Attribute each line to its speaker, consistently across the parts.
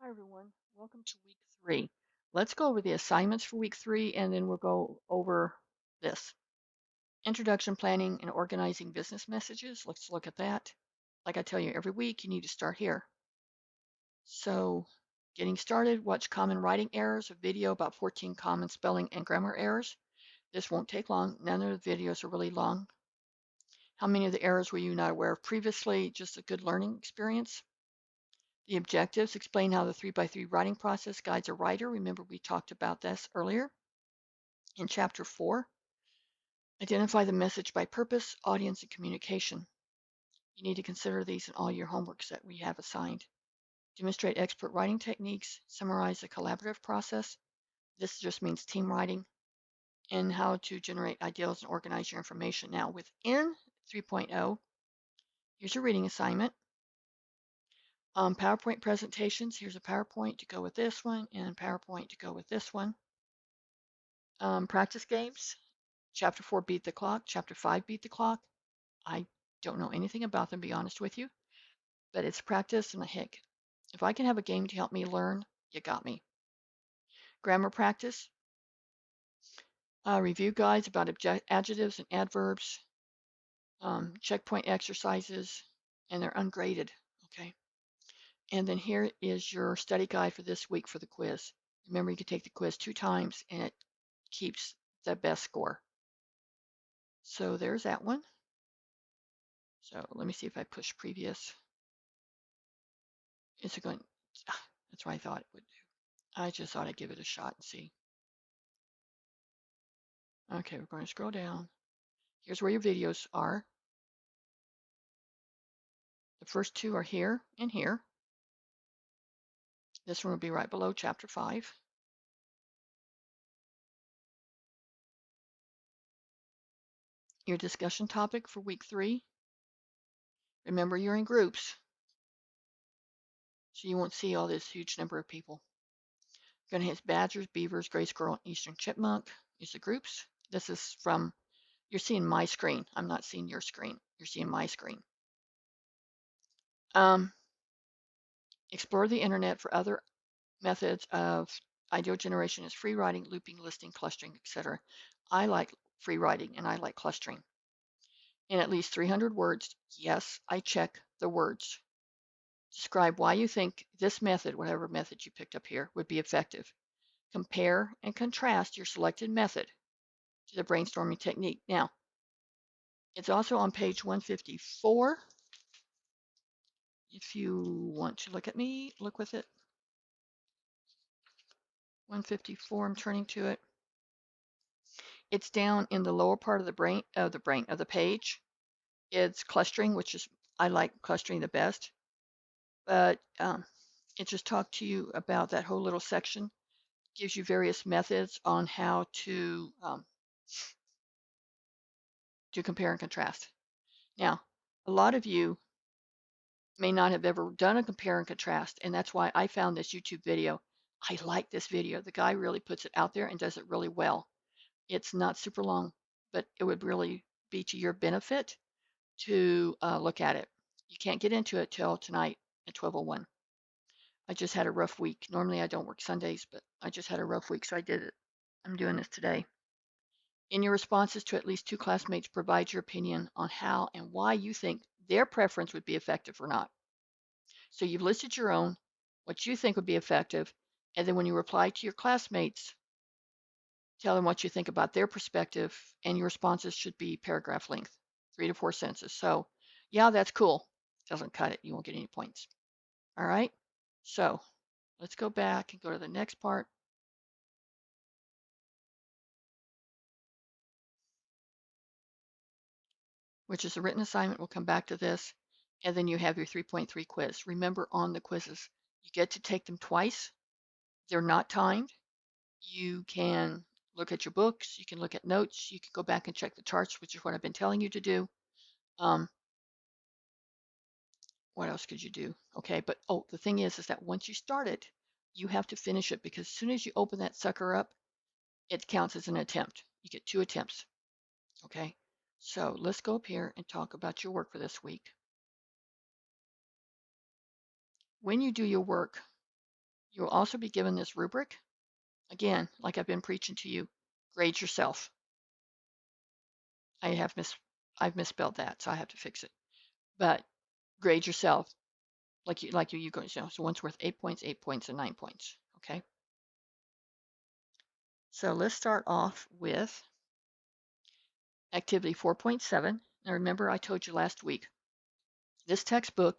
Speaker 1: Hi everyone, welcome to week 3. Let's go over the assignments for week 3 and then we'll go over this. Introduction, planning, and organizing business messages. Let's look at that. Like I tell you every week, you need to start here. So getting started, watch common writing errors, a video about 14 common spelling and grammar errors. This won't take long. None of the videos are really long. How many of the errors were you not aware of previously? Just a good learning experience. The objectives explain how the 3x3 writing process guides a writer. Remember, we talked about this earlier in chapter 4. Identify the message by purpose, audience, and communication. You need to consider these in all your homeworks that we have assigned. Demonstrate expert writing techniques, summarize the collaborative process. This just means team writing, and how to generate ideas and organize your information. Now, within 3.0, here's your reading assignment. PowerPoint presentations, here's a PowerPoint to go with this one, and PowerPoint to go with this one. Practice games, Chapter 4, Beat the Clock. Chapter 5, Beat the Clock. I don't know anything about them, to be honest with you, but it's practice and heck, if I can have a game to help me learn, you got me. Grammar practice, review guides about adjectives and adverbs, checkpoint exercises, and they're ungraded, okay? And then here is your study guide for this week for the quiz. Remember, you can take the quiz 2 times and it keeps the best score. So there's that one. So let me see if I push previous. Is it going? That's what I thought it would do. I just thought I'd give it a shot and see. Okay, we're going to scroll down. Here's where your videos are. The first 2 are here and here. This one will be right below chapter 5. Your discussion topic for week 3. Remember, you're in groups, so you won't see all this huge number of people. You're going to hit badgers, beavers, gray squirrel, and eastern chipmunk. Use the groups. This is from, you're seeing my screen. I'm not seeing your screen. You're seeing my screen. Explore the internet for other methods of ideal generation as free writing, looping, listing, clustering, etc. I like free writing and I like clustering. In at least 300 words, yes, I check the words. Describe why you think this method, whatever method you picked up here, would be effective. Compare and contrast your selected method to the brainstorming technique. Now, it's also on page 154. If you want to look at me, look with it. 154, I'm turning to it. It's down in the lower part of the page. It's clustering, which is, I like clustering the best, but it just talked to you about that whole little section. Gives you various methods on how to compare and contrast. Now, a lot of you may not have ever done a compare and contrast, and that's why I found this YouTube video. I like this video. The guy really puts it out there and does it really well. It's not super long, but it would really be to your benefit to look at it. You can't get into it till tonight at 12:01. I just had a rough week. Normally I don't work Sundays, but I just had a rough week, so I did it. I'm doing this today. In your responses to at least 2 classmates, provide your opinion on how and why you think their preference would be effective or not. So you've listed your own, what you think would be effective, and then when you reply to your classmates, tell them what you think about their perspective, and your responses should be paragraph length, 3 to 4 sentences. So, yeah, that's cool. Doesn't cut it. You won't get any points. All right. So let's go back and go to the next part. Which is a written assignment. We'll come back to this. And then you have your 3.3 quiz. Remember, on the quizzes, you get to take them twice. They're not timed. You can look at your books. You can look at notes. You can go back and check the charts, which is what I've been telling you to do. What else could you do? Okay, but the thing is that once you start it, you have to finish it, because as soon as you open that sucker up, it counts as an attempt. You get 2 attempts. Okay, so let's go up here and talk about your work for this week. When you do your work, You will also be given this rubric. Again, like I've been preaching to you, grade yourself. I've misspelled that, so I have to fix it. But grade yourself you go. So one's worth 8 points, 8 points, and 9 points. Okay. So let's start off with activity 4.7. Now remember, I told you last week this textbook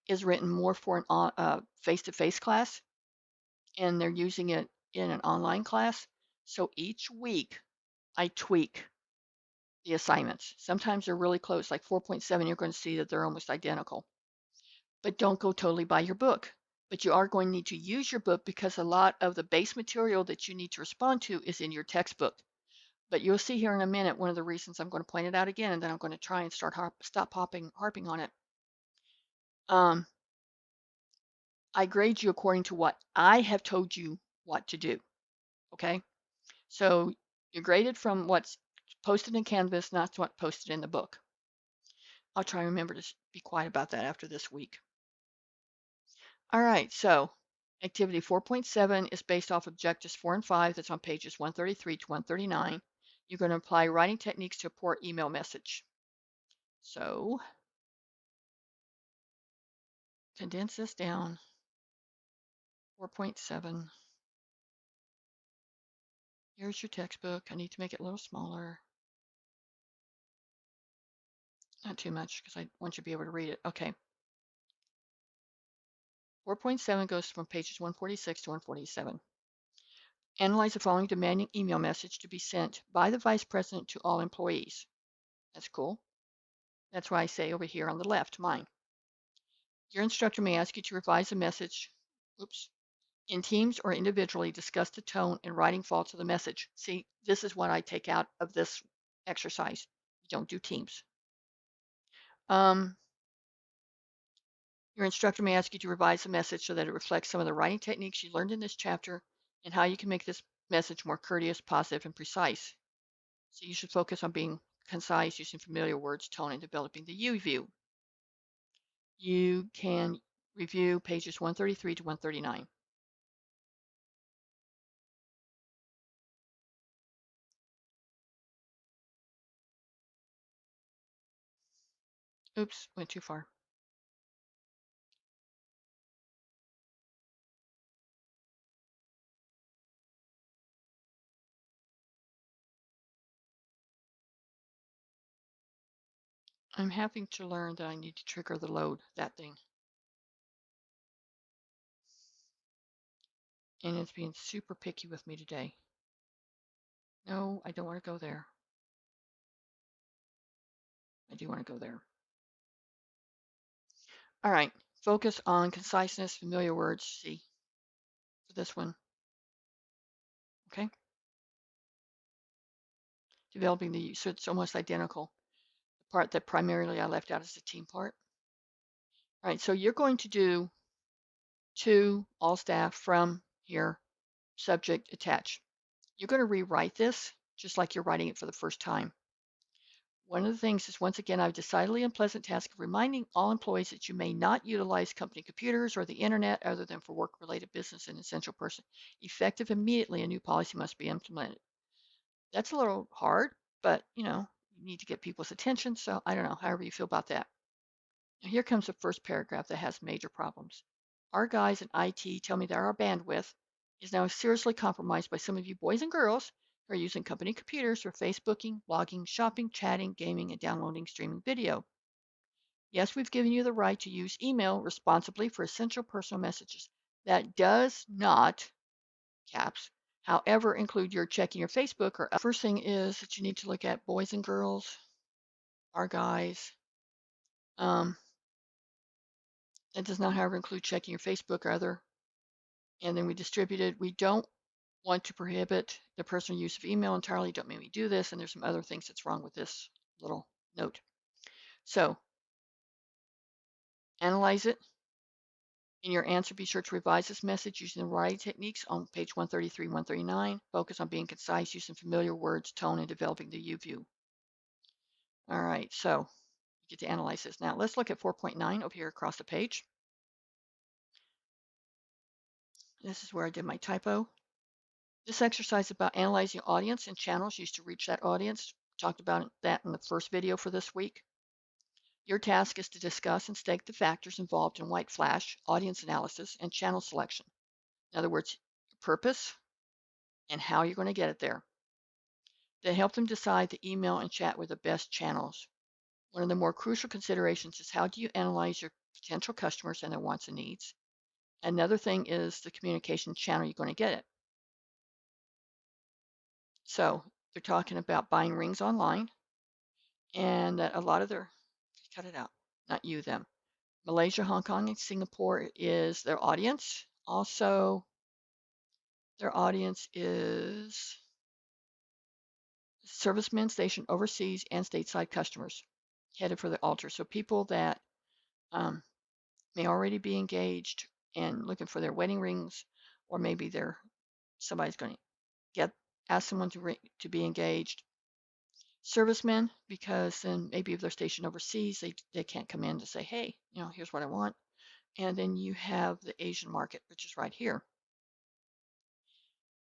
Speaker 1: is written more for an face-to-face class, and they're using it in an online class. So each week I tweak the assignments. Sometimes they're really close, like 4.7, you're going to see that they're almost identical. But don't go totally by your book. But you are going to need to use your book because a lot of the base material that you need to respond to is in your textbook. But you'll see here in a minute one of the reasons I'm going to point it out again, and then I'm going to try and stop harping on it. I grade you according to what I have told you what to do. Okay, so you're graded from what's posted in Canvas, not what's posted in the book. I'll try and remember to be quiet about that after this week. All right, so activity 4.7 is based off objectives 4 and 5. That's on pages 133 to 139. You're going to apply writing techniques to a poor email message. So condense this down. 4.7. Here's your textbook. I need to make it a little smaller. Not too much because I want you to be able to read it. Okay. 4.7 goes from pages 146 to 147. Analyze the following demanding email message to be sent by the vice president to all employees. That's cool. That's why I say over here on the left, mine. Your instructor may ask you to revise the message, in teams or individually, discuss the tone and writing faults of the message. See, this is what I take out of this exercise. You don't do teams. Your instructor may ask you to revise the message so that it reflects some of the writing techniques you learned in this chapter and how you can make this message more courteous, positive, and precise. So you should focus on being concise, using familiar words, tone, and developing the you view. You can review pages 133 to 139. Oops, went too far. I'm having to learn that I need to trigger the load, that thing. And it's being super picky with me today. No, I don't want to go there. I do want to go there. All right, focus on conciseness, familiar words, see, for this one. Okay. Developing the, so it's almost identical. The part that primarily I left out is the team part. All right, so you're going to do to all staff from here, subject attach. You're going to rewrite this just like you're writing it for the first time. One of the things is, once again, I've decidedly unpleasant task of reminding all employees that you may not utilize company computers or the internet other than for work-related business and essential person. Effective immediately, a new policy must be implemented. That's a little hard, but you need to get people's attention. So I don't know, however you feel about that. Now here comes the first paragraph that has major problems. Our guys in IT tell me that our bandwidth is now seriously compromised by some of you boys and girls who are using company computers for Facebooking, blogging, shopping, chatting, gaming, and downloading streaming video. Yes, we've given you the right to use email responsibly for essential personal messages. That does not, caps, however, include your checking your Facebook or first thing is that you need to look at boys and girls, our guys. It does not, however, include checking your Facebook or other. And then we distributed. We don't want to prohibit the personal use of email entirely. Don't make me do this. And there's some other things that's wrong with this little note. So analyze it. In your answer, be sure to revise this message using the writing techniques on page 133, 139. Focus on being concise, using familiar words, tone, and developing the you view. All right, so you get to analyze this. Now let's look at 4.9 over here across the page. This is where I did my typo. This exercise is about analyzing audience and channels used to reach that audience. Talked about that in the first video for this week. Your task is to discuss and state the factors involved in white flash, audience analysis, and channel selection. In other words, purpose and how you're going to get it there. Then help them decide the email and chat were the best channels. One of the more crucial considerations is how do you analyze your potential customers and their wants and needs. Another thing is the communication channel you're going to get it. So they're talking about buying rings online, and that a lot of their, cut it out, not you, them. Malaysia, Hong Kong, and Singapore is their audience. Also, their audience is servicemen stationed overseas and stateside customers headed for the altar. So people that um, may already be engaged and looking for their wedding rings, or maybe they're somebody's going to get ask someone to be engaged. Servicemen, because then maybe if they're stationed overseas, they can't come in to say, hey, here's what I want. And then you have the Asian market, which is right here.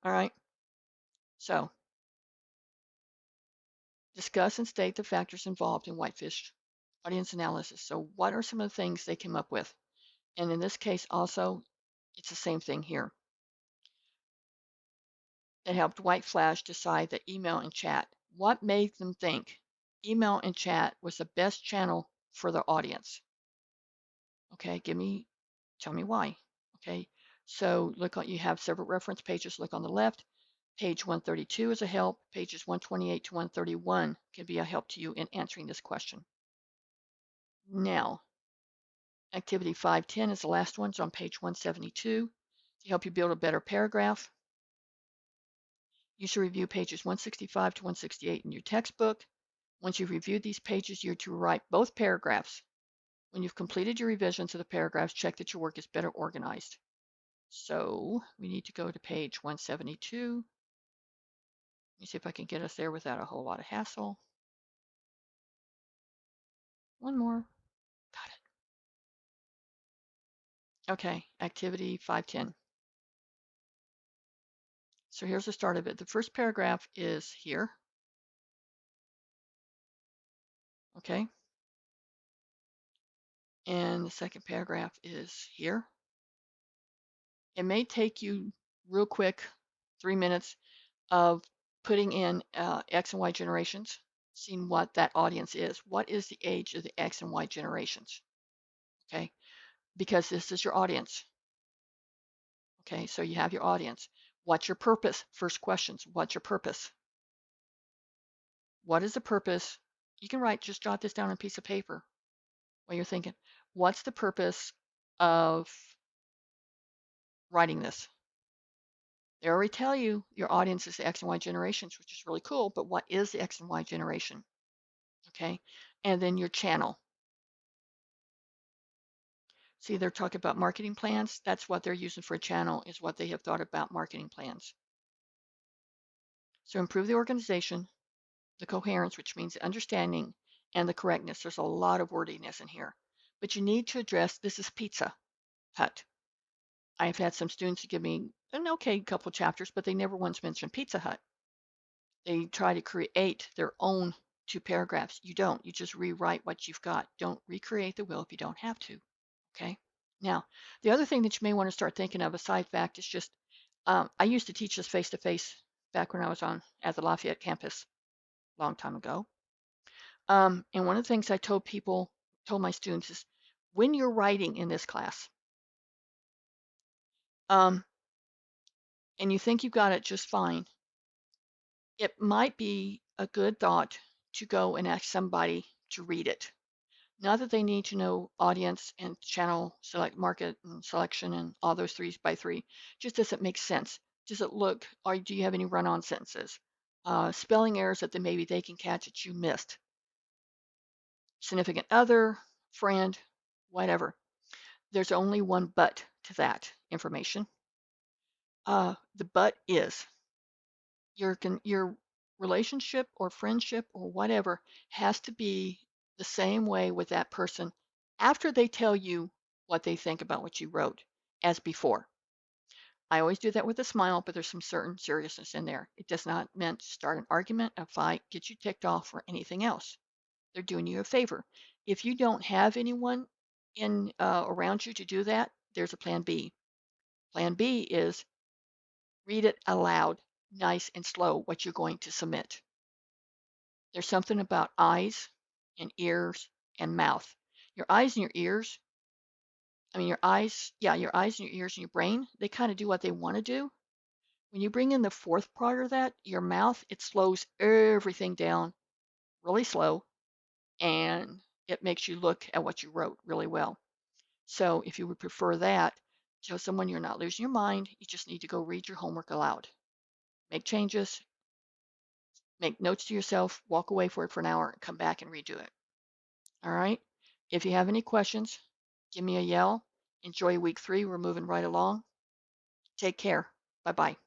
Speaker 1: All right. So discuss and state the factors involved in whitefish audience analysis. So what are some of the things they came up with? And in this case also, it's the same thing here. It helped White Flash decide that email and chat. What made them think email and chat was the best channel for their audience? Okay, tell me why. Okay, so look you have several reference pages. Look on the left. Page 132 is a help. Pages 128 to 131 can be a help to you in answering this question. Now, activity 510 is the last one. It's on page 172 to help you build a better paragraph. You should review pages 165 to 168 in your textbook. Once you've reviewed these pages, you're to write both paragraphs. When you've completed your revisions of the paragraphs, check that your work is better organized. So we need to go to page 172. Let me see if I can get us there without a whole lot of hassle. One more. Got it. Okay, activity 510. So here's the start of it. The first paragraph is here. Okay. And the second paragraph is here. It may take you real quick, 3 minutes of putting in X and Y generations, seeing what that audience is. What is the age of the X and Y generations? Okay, because this is your audience. Okay, so you have your audience. What's your purpose? First questions. What's your purpose? What is the purpose? You can just jot this down on a piece of paper while you're thinking. What's the purpose of writing this? They already tell you your audience is the X and Y generations, which is really cool, but what is the X and Y generation? Okay, and then your channel. See, they're talking about marketing plans. That's what they're using for a channel, is what they have thought about marketing plans. So improve the organization, the coherence, which means the understanding, and the correctness. There's a lot of wordiness in here, but you need to address this is Pizza Hut. I've had some students give me an okay couple chapters, but they never once mentioned Pizza Hut. They try to create their own 2 paragraphs. You don't. You just rewrite what you've got. Don't recreate the wheel if you don't have to. Okay. Now, the other thing that you may want to start thinking of, a side fact, is just I used to teach this face to face back when I was at the Lafayette campus a long time ago. And one of the things I told my students is when you're writing in this class, and you think you've got it just fine, it might be a good thought to go and ask somebody to read it. Not that they need to know audience and channel select market and selection and all those 3 by 3. Just does it make sense? Does it look, or do you have any run-on sentences? Spelling errors that maybe they can catch that you missed. Significant other, friend, whatever. There's only one but to that information. The but is your relationship or friendship or whatever has to be the same way with that person after they tell you what they think about what you wrote as before. I always do that with a smile, but there's some certain seriousness in there. It does not meant to start an argument, a fight, get you ticked off, or anything else. They're doing you a favor. If you don't have anyone in around you to do that, there's a plan B. Plan B is read it aloud, nice and slow, what you're going to submit. There's something about eyes and ears and mouth. Your eyes and your ears, I mean, your eyes, yeah, your eyes and your ears and your brain, they kind of do what they want to do. When you bring in the fourth part of that, your mouth, it slows everything down really slow and it makes you look at what you wrote really well. So if you would prefer that, tell someone you're not losing your mind. You just need to go read your homework aloud. Make changes, make notes to yourself, walk away for it for an hour, and come back and redo it. All right. If you have any questions, give me a yell. Enjoy week 3. We're moving right along. Take care. Bye bye.